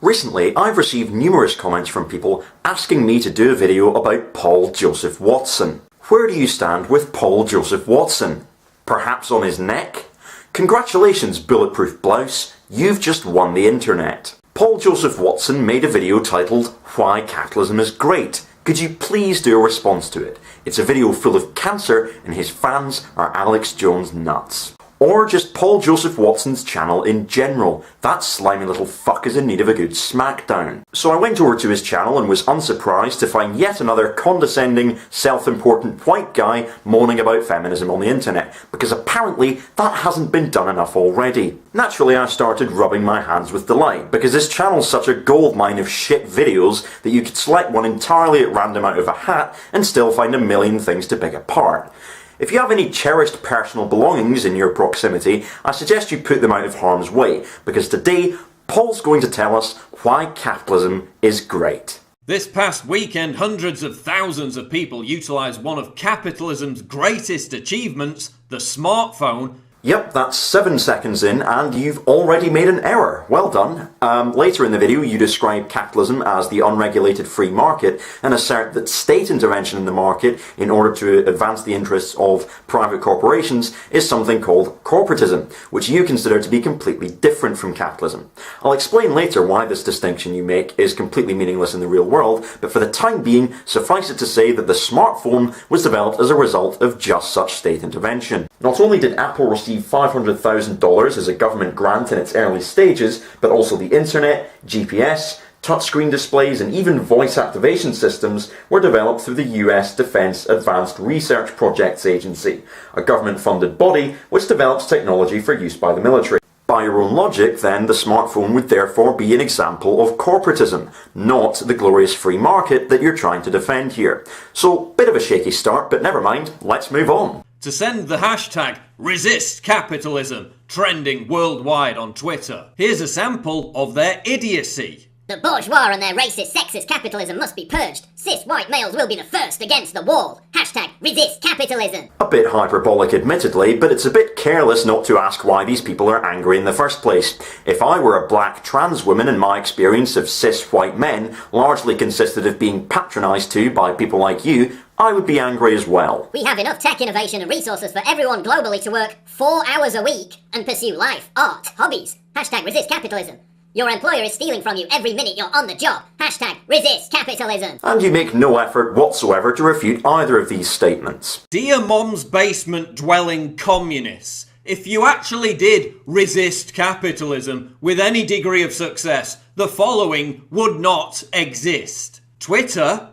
Recently, I've received numerous comments from people asking me to do a video about Paul Joseph Watson. Where do you stand with Paul Joseph Watson? Perhaps on his neck? Congratulations, Bulletproof Blouse, you've just won the internet. Paul Joseph Watson made a video titled Why Capitalism is Great. Could you please do a response to it? It's a video full of cancer and his fans are Alex Jones nuts. Or just Paul Joseph Watson's channel in general. That slimy little fuck is in need of a good smackdown. So I went over to his channel and was unsurprised to find yet another condescending, self-important white guy moaning about feminism on the internet, because apparently that hasn't been done enough already. Naturally, I started rubbing my hands with delight, because this channel's such a goldmine of shit videos that you could select one entirely at random out of a hat and still find a million things to pick apart. If you have any cherished personal belongings in your proximity, I suggest you put them out of harm's way, because today, Paul's going to tell us why capitalism is great. This past weekend, hundreds of thousands of people utilised one of capitalism's greatest achievements, the smartphone. Yep, that's 7 seconds in and you've already made an error. Well done. Later in the video you describe capitalism as the unregulated free market and assert that state intervention in the market in order to advance the interests of private corporations is something called corporatism, which you consider to be completely different from capitalism. I'll explain later why this distinction you make is completely meaningless in the real world, but for the time being, suffice it to say that the smartphone was developed as a result of just such state intervention. Not only did Apple receive $500,000 as a government grant in its early stages, but also the internet, GPS, touchscreen displays and even voice activation systems were developed through the US Defense Advanced Research Projects Agency, a government-funded body which develops technology for use by the military. By your own logic, then, the smartphone would therefore be an example of corporatism, not the glorious free market that you're trying to defend here. So, bit of a shaky start, but never mind, let's move on. To send the hashtag #ResistCapitalism trending worldwide on Twitter. Here's a sample of their idiocy. The bourgeois and their racist, sexist capitalism must be purged. Cis white males will be the first against the wall. #ResistCapitalism. A bit hyperbolic admittedly, but it's a bit careless not to ask why these people are angry in the first place. If I were a black trans woman and my experience of cis white men largely consisted of being patronised to by people like you, I would be angry as well. We have enough tech innovation and resources for everyone globally to work 4 hours a week and pursue life, art, hobbies. #ResistCapitalism. Your employer is stealing from you every minute you're on the job. #ResistCapitalism. And you make no effort whatsoever to refute either of these statements. Dear Mom's basement dwelling communists, if you actually did resist capitalism with any degree of success, the following would not exist. Twitter,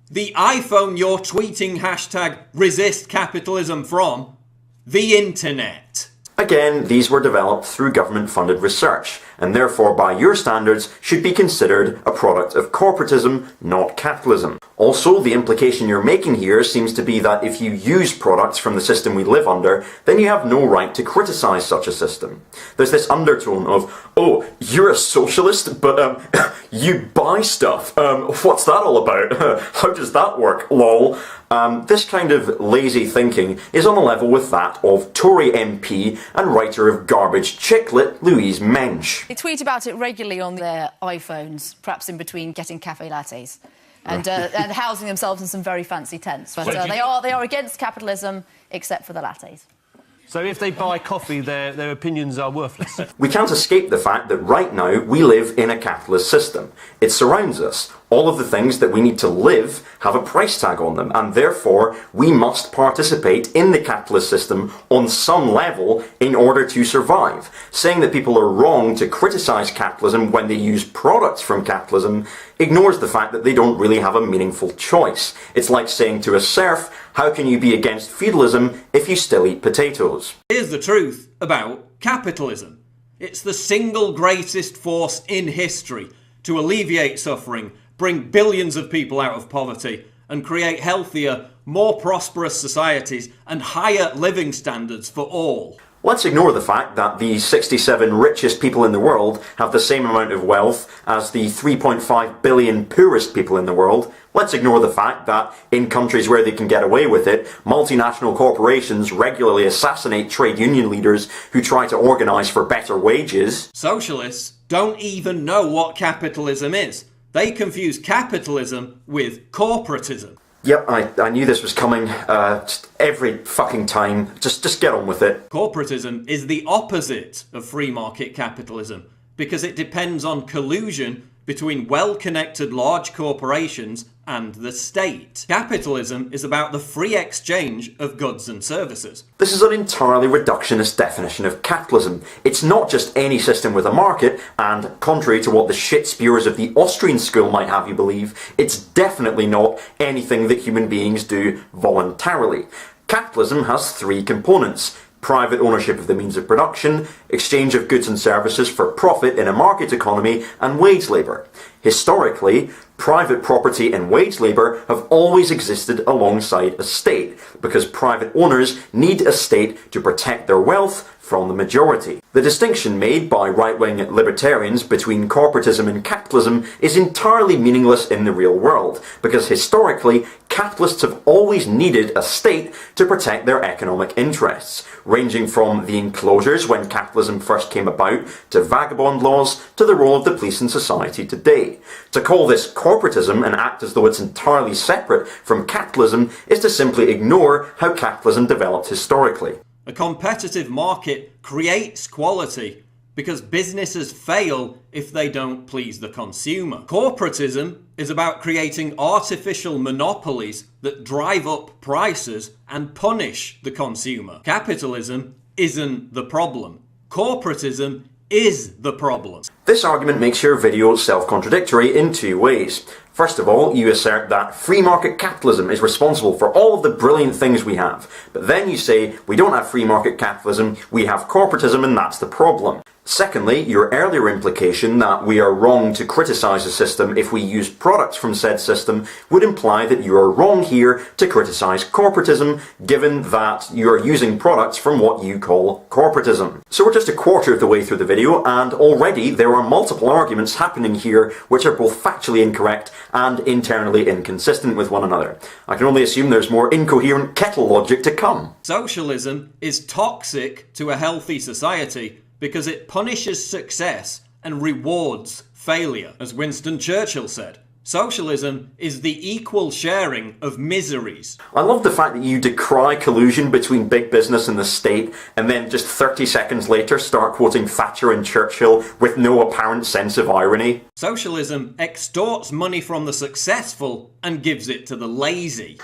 the iPhone you're tweeting #ResistCapitalism from, the internet. Again, these were developed through government-funded research, and therefore by your standards should be considered a product of corporatism, not capitalism. Also, the implication you're making here seems to be that if you use products from the system we live under, then you have no right to criticise such a system. There's this undertone of, oh, you're a socialist, but you buy stuff. What's that all about? How does that work, lol? This kind of lazy thinking is on a level with that of Tory MP and writer of garbage chicklet Louise Mensch. They tweet about it regularly on their iPhones, perhaps in between getting cafe lattes and housing themselves in some very fancy tents. But they are against capitalism, except for the lattes. So if they buy coffee, their opinions are worthless. We can't escape the fact that right now we live in a capitalist system. It surrounds us. All of the things that we need to live have a price tag on them, and therefore we must participate in the capitalist system on some level in order to survive. Saying that people are wrong to criticise capitalism when they use products from capitalism ignores the fact that they don't really have a meaningful choice. It's like saying to a serf, how can you be against feudalism if you still eat potatoes? Here's the truth about capitalism. It's the single greatest force in history to alleviate suffering, bring billions of people out of poverty, and create healthier, more prosperous societies and higher living standards for all. Let's ignore the fact that the 67 richest people in the world have the same amount of wealth as the 3.5 billion poorest people in the world. Let's ignore the fact that in countries where they can get away with it, multinational corporations regularly assassinate trade union leaders who try to organise for better wages. Socialists don't even know what capitalism is. They confuse capitalism with corporatism. Yep, I knew this was coming just every fucking time. Just get on with it. Corporatism is the opposite of free market capitalism because it depends on collusion between well-connected large corporations and the state. Capitalism is about the free exchange of goods and services. This is an entirely reductionist definition of capitalism. It's not just any system with a market, and contrary to what the shit spewers of the Austrian school might have you believe, it's definitely not anything that human beings do voluntarily. Capitalism has three components: private ownership of the means of production, exchange of goods and services for profit in a market economy, and wage labour. Historically, private property and wage labour have always existed alongside a state, because private owners need a state to protect their wealth from the majority. The distinction made by right-wing libertarians between corporatism and capitalism is entirely meaningless in the real world, because historically, capitalists have always needed a state to protect their economic interests, ranging from the enclosures when capitalism first came about, to vagabond laws, to the role of the police in society today. To call this corporatism and act as though it's entirely separate from capitalism is to simply ignore how capitalism developed historically. A competitive market creates quality because businesses fail if they don't please the consumer. Corporatism is about creating artificial monopolies that drive up prices and punish the consumer. Capitalism isn't the problem. Corporatism is the problem. This argument makes your video self-contradictory in two ways. First of all, you assert that free market capitalism is responsible for all of the brilliant things we have. But then you say, we don't have free market capitalism, we have corporatism, and that's the problem. Secondly, your earlier implication that we are wrong to criticise a system if we use products from said system would imply that you are wrong here to criticise corporatism, given that you are using products from what you call corporatism. So we're just a quarter of the way through the video, and already there are multiple arguments happening here which are both factually incorrect and internally inconsistent with one another. I can only assume there's more incoherent kettle logic to come. Socialism is toxic to a healthy society because it punishes success and rewards failure. As Winston Churchill said, socialism is the equal sharing of miseries. I love the fact that you decry collusion between big business and the state, and then just 30 seconds later start quoting Thatcher and Churchill with no apparent sense of irony. Socialism extorts money from the successful and gives it to the lazy.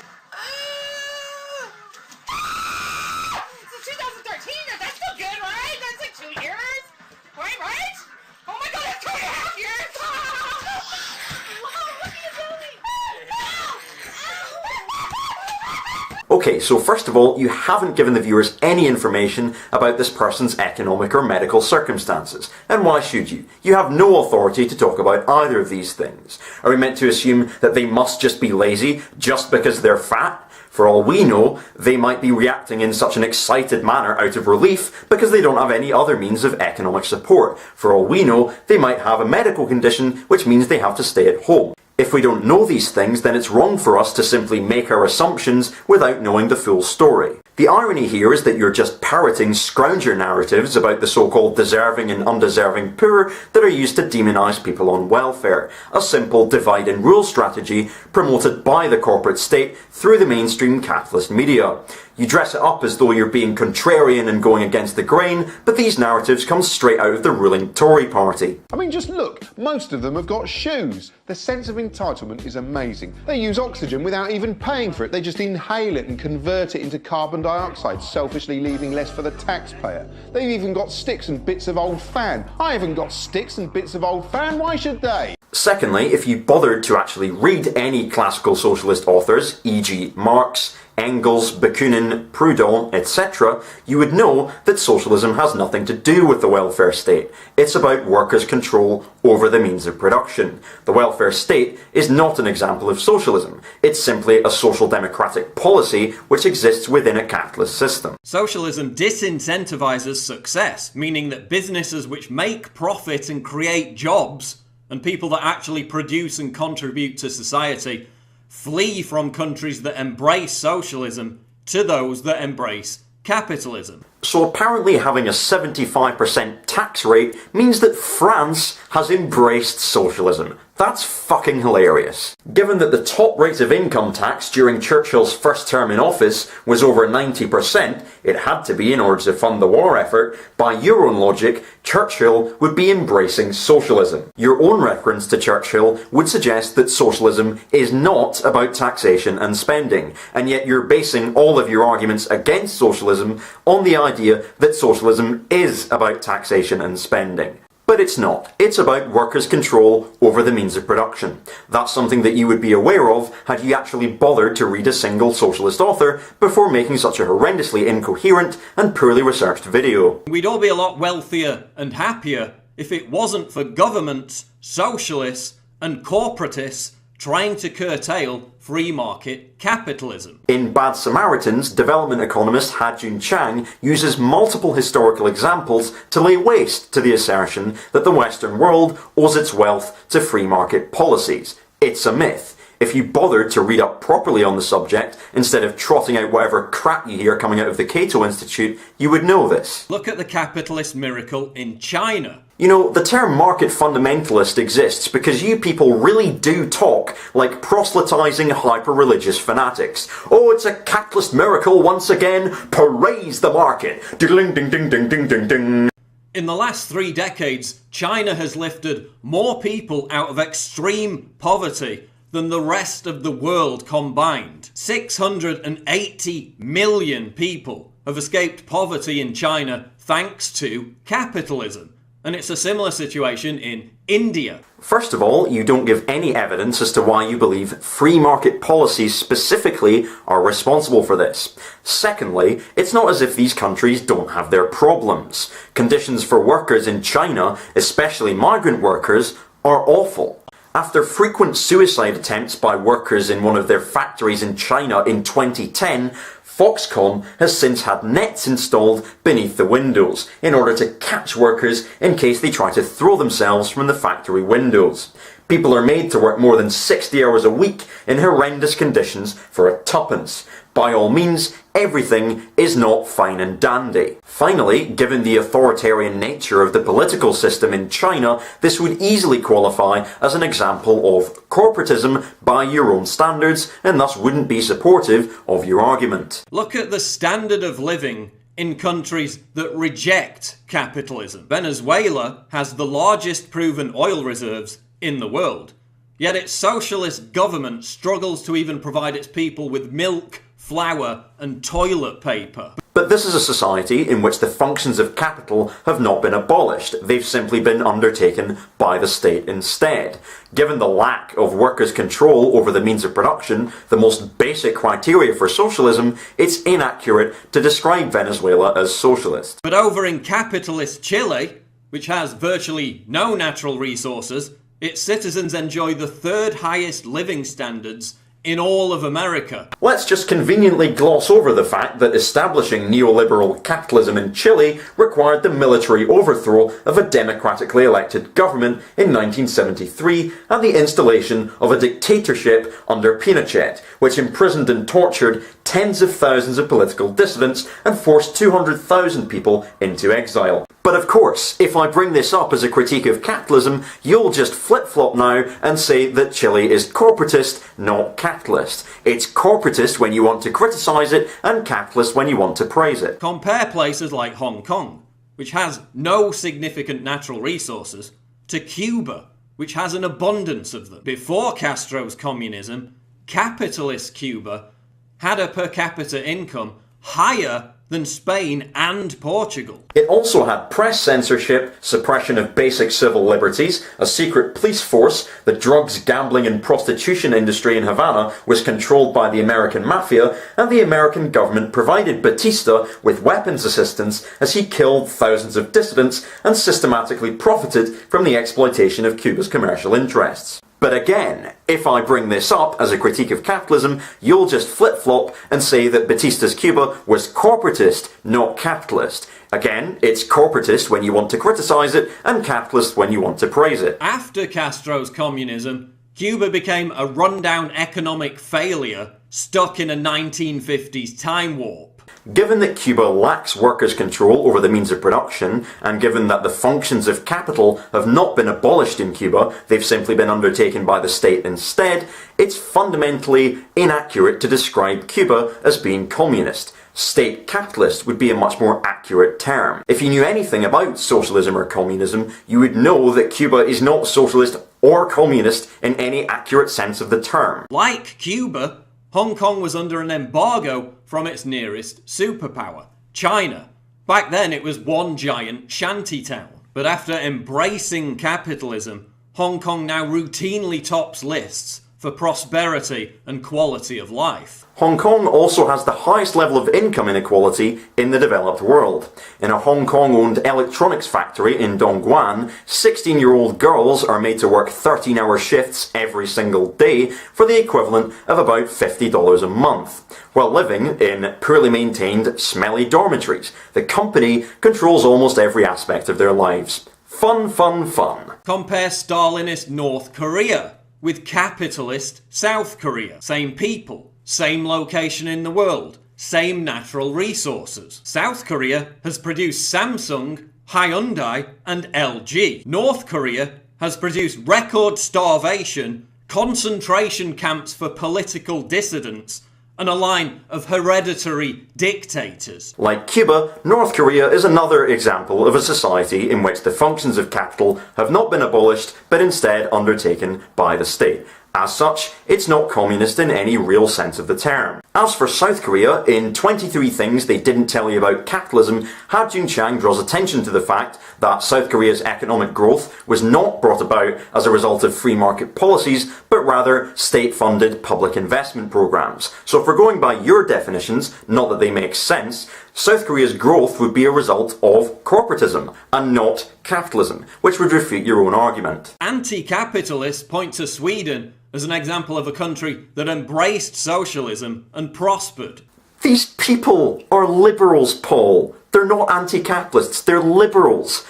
Okay, so first of all, you haven't given the viewers any information about this person's economic or medical circumstances. And why should you? You have no authority to talk about either of these things. Are we meant to assume that they must just be lazy just because they're fat? For all we know, they might be reacting in such an excited manner out of relief because they don't have any other means of economic support. For all we know, they might have a medical condition which means they have to stay at home. If we don't know these things, then it's wrong for us to simply make our assumptions without knowing the full story. The irony here is that you're just parroting scrounger narratives about the so-called deserving and undeserving poor that are used to demonise people on welfare, a simple divide and rule strategy promoted by the corporate state through the mainstream capitalist media. You dress it up as though you're being contrarian and going against the grain, but these narratives come straight out of the ruling Tory party. I mean, just look, most of them have got shoes. The sense of entitlement is amazing. They use oxygen without even paying for it. They just inhale it and convert it into carbon dioxide, selfishly leaving less for the taxpayer. They've even got sticks and bits of old fan. I haven't got sticks and bits of old fan, why should they? Secondly, if you bothered to actually read any classical socialist authors, e.g. Marx, Engels, Bakunin, Proudhon, etc., you would know that socialism has nothing to do with the welfare state. It's about workers' control over the means of production. The welfare state is not an example of socialism. It's simply a social democratic policy which exists within a capitalist system. Socialism disincentivizes success, meaning that businesses which make profit and create jobs, and people that actually produce and contribute to society, flee from countries that embrace socialism to those that embrace capitalism. So apparently having a 75% tax rate means that France has embraced socialism. That's fucking hilarious. Given that the top rate of income tax during Churchill's first term in office was over 90%, it had to be in order to fund the war effort. By your own logic, Churchill would be embracing socialism. Your own reference to Churchill would suggest that socialism is not about taxation and spending, and yet you're basing all of your arguments against socialism on the idea that socialism is about taxation and spending. But it's not. It's about workers' control over the means of production. That's something that you would be aware of had you actually bothered to read a single socialist author before making such a horrendously incoherent and poorly researched video. We'd all be a lot wealthier and happier if it wasn't for governments, socialists and corporatists trying to curtail free market capitalism. In Bad Samaritans, development economist Ha-Joon Chang uses multiple historical examples to lay waste to the assertion that the Western world owes its wealth to free market policies. It's a myth. If you bothered to read up properly on the subject, instead of trotting out whatever crap you hear coming out of the Cato Institute, you would know this. Look at the capitalist miracle in China. You know, the term market fundamentalist exists because you people really do talk like proselytizing hyper-religious fanatics. Oh, it's a capitalist miracle once again. Praise the market. Ding ding ding ding ding ding ding. In the last 3 decades, China has lifted more people out of extreme poverty than the rest of the world combined. 680 million people have escaped poverty in China thanks to capitalism. And it's a similar situation in India. First of all, you don't give any evidence as to why you believe free market policies specifically are responsible for this. Secondly, it's not as if these countries don't have their problems. Conditions for workers in China, especially migrant workers, are awful. After frequent suicide attempts by workers in one of their factories in China in 2010, Foxconn has since had nets installed beneath the windows in order to catch workers in case they try to throw themselves from the factory windows. People are made to work more than 60 hours a week in horrendous conditions for a tuppence. By all means, everything is not fine and dandy. Finally, given the authoritarian nature of the political system in China, this would easily qualify as an example of corporatism by your own standards, and thus wouldn't be supportive of your argument. Look at the standard of living in countries that reject capitalism. Venezuela has the largest proven oil reserves in the world, yet its socialist government struggles to even provide its people with milk, flour and toilet paper. But this is a society in which the functions of capital have not been abolished. They've simply been undertaken by the state instead. Given the lack of workers' control over the means of production, the most basic criteria for socialism, it's inaccurate to describe Venezuela as socialist. But over in capitalist Chile, which has virtually no natural resources, its citizens enjoy the 3rd highest living standards in all of America. Let's just conveniently gloss over the fact that establishing neoliberal capitalism in Chile required the military overthrow of a democratically elected government in 1973 and the installation of a dictatorship under Pinochet, which imprisoned and tortured tens of thousands of political dissidents and forced 200,000 people into exile. But of course, if I bring this up as a critique of capitalism, you'll just flip-flop now and say that Chile is corporatist, not capitalist. It's corporatist when you want to criticise it, and capitalist when you want to praise it. Compare places like Hong Kong, which has no significant natural resources, to Cuba, which has an abundance of them. Before Castro's communism, capitalist Cuba had a per capita income higher than Spain and Portugal. It also had press censorship, suppression of basic civil liberties, a secret police force, the drugs, gambling and prostitution industry in Havana was controlled by the American mafia, and the American government provided Batista with weapons assistance as he killed thousands of dissidents and systematically profited from the exploitation of Cuba's commercial interests. But again, if I bring this up as a critique of capitalism, you'll just flip-flop and say that Batista's Cuba was corporatist, not capitalist. Again, it's corporatist when you want to criticise it, and capitalist when you want to praise it. After Castro's communism, Cuba became a rundown economic failure stuck in a 1950s time warp. Given that Cuba lacks workers' control over the means of production, and given that the functions of capital have not been abolished in Cuba, they've simply been undertaken by the state instead, it's fundamentally inaccurate to describe Cuba as being communist. State capitalist would be a much more accurate term. If you knew anything about socialism or communism, you would know that Cuba is not socialist or communist in any accurate sense of the term. Like Cuba, Hong Kong was under an embargo from its nearest superpower, China. Back then it was one giant shantytown. But after embracing capitalism, Hong Kong now routinely tops lists for prosperity and quality of life. Hong Kong also has the highest level of income inequality in the developed world. In a Hong Kong-owned electronics factory in Dongguan, 16-year-old girls are made to work 13-hour shifts every single day for the equivalent of about $50 a month, while living in poorly maintained, smelly dormitories. The company controls almost every aspect of their lives. Fun, fun, fun. Compare Stalinist North Korea with capitalist South Korea. Same people, same location in the world, same natural resources. South Korea has produced Samsung, Hyundai and LG. North Korea has produced record starvation, concentration camps for political dissidents, and a line of hereditary dictators. Like Cuba, North Korea is another example of a society in which the functions of capital have not been abolished but instead undertaken by the state. As such, it's not communist in any real sense of the term. As for South Korea, in 23 Things They Didn't Tell You About Capitalism, Ha Jun-chang draws attention to the fact that South Korea's economic growth was not brought about as a result of free market policies, but rather state-funded public investment programs. So if we're going by your definitions, not that they make sense, South Korea's growth would be a result of corporatism and not capitalism, which would refute your own argument. Anti-capitalists point to Sweden as an example of a country that embraced socialism and prospered. These people are liberals, Paul. They're not anti-capitalists, they're liberals.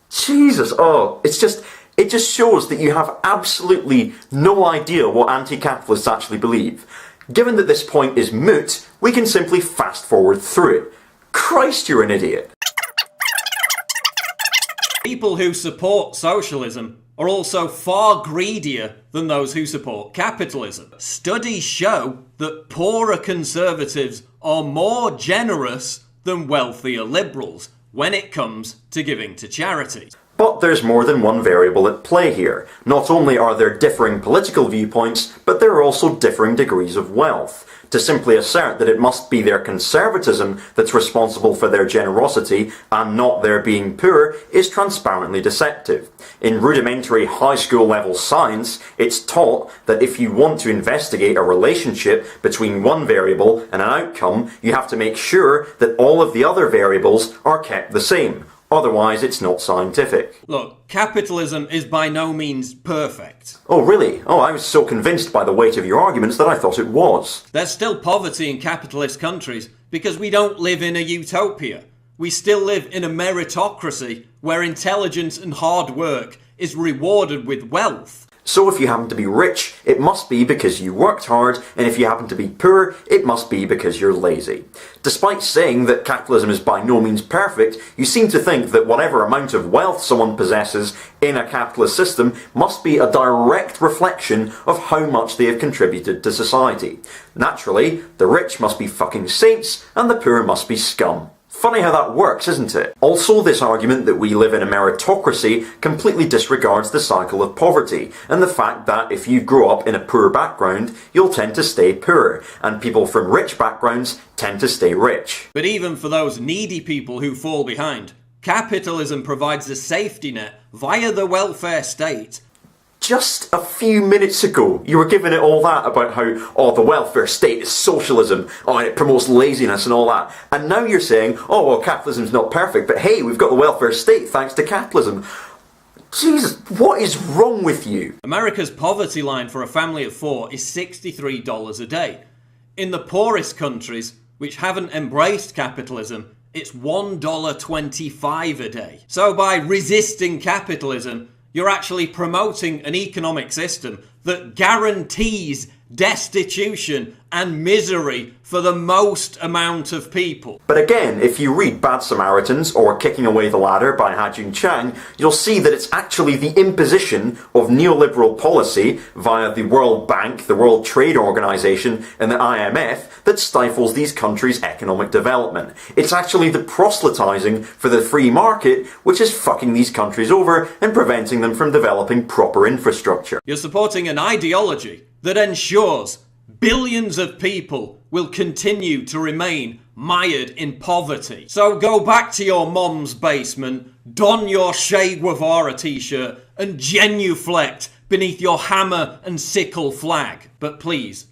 Jesus, it just shows that you have absolutely no idea what anti-capitalists actually believe. Given that this point is moot, we can simply fast forward through it. Christ, you're an idiot. People who support socialism are also far greedier than those who support capitalism. Studies show that poorer conservatives are more generous than wealthier liberals when it comes to giving to charities. But there's more than one variable at play here. Not only are there differing political viewpoints, but there are also differing degrees of wealth. To simply assert that it must be their conservatism that's responsible for their generosity and not their being poor is transparently deceptive. In rudimentary high school level science, it's taught that if you want to investigate a relationship between one variable and an outcome, you have to make sure that all of the other variables are kept the same. Otherwise, it's not scientific. Look, capitalism is by no means perfect. Oh, really? Oh, I was so convinced by the weight of your arguments that I thought it was. There's still poverty in capitalist countries because we don't live in a utopia. We still live in a meritocracy where intelligence and hard work is rewarded with wealth. So if you happen to be rich, it must be because you worked hard, and if you happen to be poor, it must be because you're lazy. Despite saying that capitalism is by no means perfect, you seem to think that whatever amount of wealth someone possesses in a capitalist system must be a direct reflection of how much they have contributed to society. Naturally, the rich must be fucking saints, and the poor must be scum. Funny how that works, isn't it? Also, this argument that we live in a meritocracy completely disregards the cycle of poverty, and the fact that if you grow up in a poor background, you'll tend to stay poor, and people from rich backgrounds tend to stay rich. But even for those needy people who fall behind, capitalism provides a safety net via the welfare state. Just a few minutes ago, you were giving it all that about how, the welfare state is socialism, and it promotes laziness and all that. And now you're saying, well, capitalism's not perfect, but hey, we've got the welfare state thanks to capitalism. Jesus, what is wrong with you? America's poverty line for a family of 4 is $63 a day. In the poorest countries, which haven't embraced capitalism, it's $1.25 a day. So by resisting capitalism, you're actually promoting an economic system that guarantees destitution and misery for the most amount of people. But again, if you read Bad Samaritans or Kicking Away the Ladder by Ha-Joon Chang, you'll see that it's actually the imposition of neoliberal policy via the World Bank, the World Trade Organization and the IMF that stifles these countries' economic development. It's actually the proselytizing for the free market which is fucking these countries over and preventing them from developing proper infrastructure. You're supporting an ideology that ensures billions of people will continue to remain mired in poverty. So go back to your mom's basement, don your Che Guevara t-shirt and genuflect beneath your hammer and sickle flag. But please,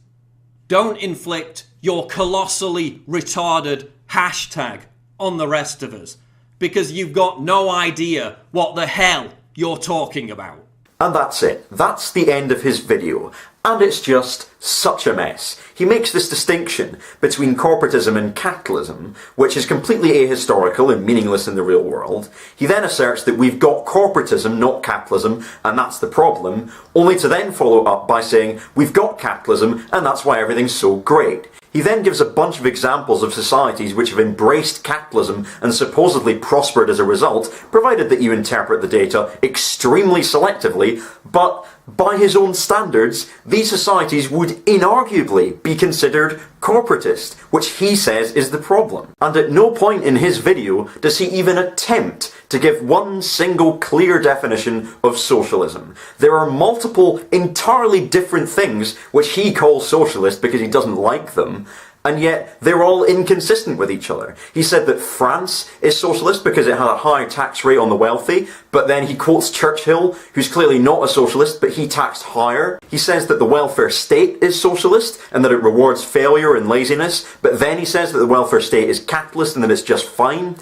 don't inflict your colossally retarded hashtag on the rest of us, because you've got no idea what the hell you're talking about. And that's it. That's the end of his video. And it's just such a mess. He makes this distinction between corporatism and capitalism, which is completely ahistorical and meaningless in the real world. He then asserts that we've got corporatism, not capitalism, and that's the problem, only to then follow up by saying we've got capitalism and that's why everything's so great. He then gives a bunch of examples of societies which have embraced capitalism and supposedly prospered as a result, provided that you interpret the data extremely selectively, but by his own standards, these societies would inarguably be considered corporatist, which he says is the problem. And at no point in his video does he even attempt to give one single clear definition of socialism. There are multiple entirely different things which he calls socialist because he doesn't like them, and yet they're all inconsistent with each other. He said that France is socialist because it had a high tax rate on the wealthy, but then he quotes Churchill, who's clearly not a socialist, but he taxed higher. He says that the welfare state is socialist and that it rewards failure and laziness, but then he says that the welfare state is capitalist and that it's just fine.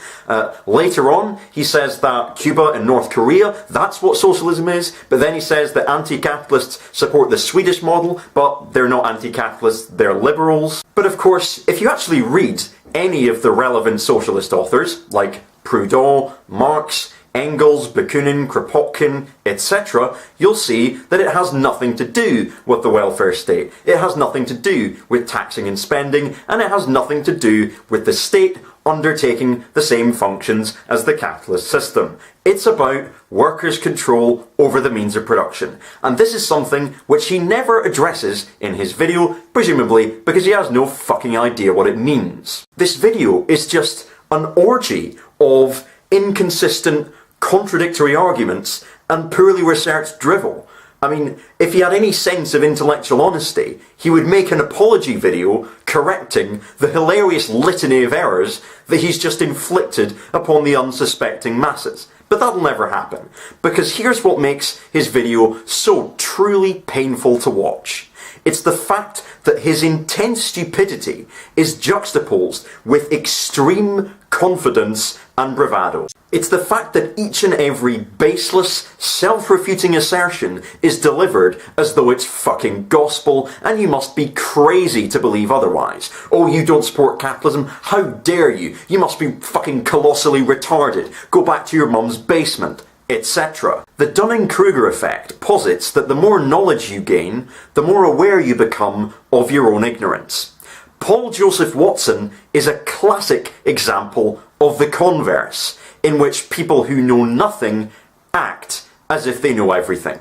Later on, he says that Cuba and North Korea, that's what socialism is, but then he says that anti-capitalists support the Swedish model, but they're not anti-capitalists, they're liberals. But of course, if you actually read any of the relevant socialist authors, like Proudhon, Marx, Engels, Bakunin, Kropotkin, etc., you'll see that it has nothing to do with the welfare state. It has nothing to do with taxing and spending, and it has nothing to do with the state undertaking the same functions as the capitalist system. It's about workers' control over the means of production. And this is something which he never addresses in his video, presumably because he has no fucking idea what it means. This video is just an orgy of inconsistent, contradictory arguments and poorly researched drivel. I mean, if he had any sense of intellectual honesty, he would make an apology video correcting the hilarious litany of errors that he's just inflicted upon the unsuspecting masses. But that'll never happen, because here's what makes his video so truly painful to watch. It's the fact that his intense stupidity is juxtaposed with extreme confidence and bravado. It's the fact that each and every baseless, self-refuting assertion is delivered as though it's fucking gospel, and you must be crazy to believe otherwise. Oh, you don't support capitalism? How dare you? You must be fucking colossally retarded. Go back to your mum's basement, etc. The Dunning-Kruger effect posits that the more knowledge you gain, the more aware you become of your own ignorance. Paul Joseph Watson is a classic example of the converse, in which people who know nothing act as if they know everything.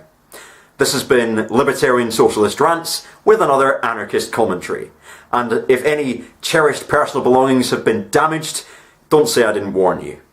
This has been Libertarian Socialist Rants with another anarchist commentary. And if any cherished personal belongings have been damaged, Don't say I didn't warn you.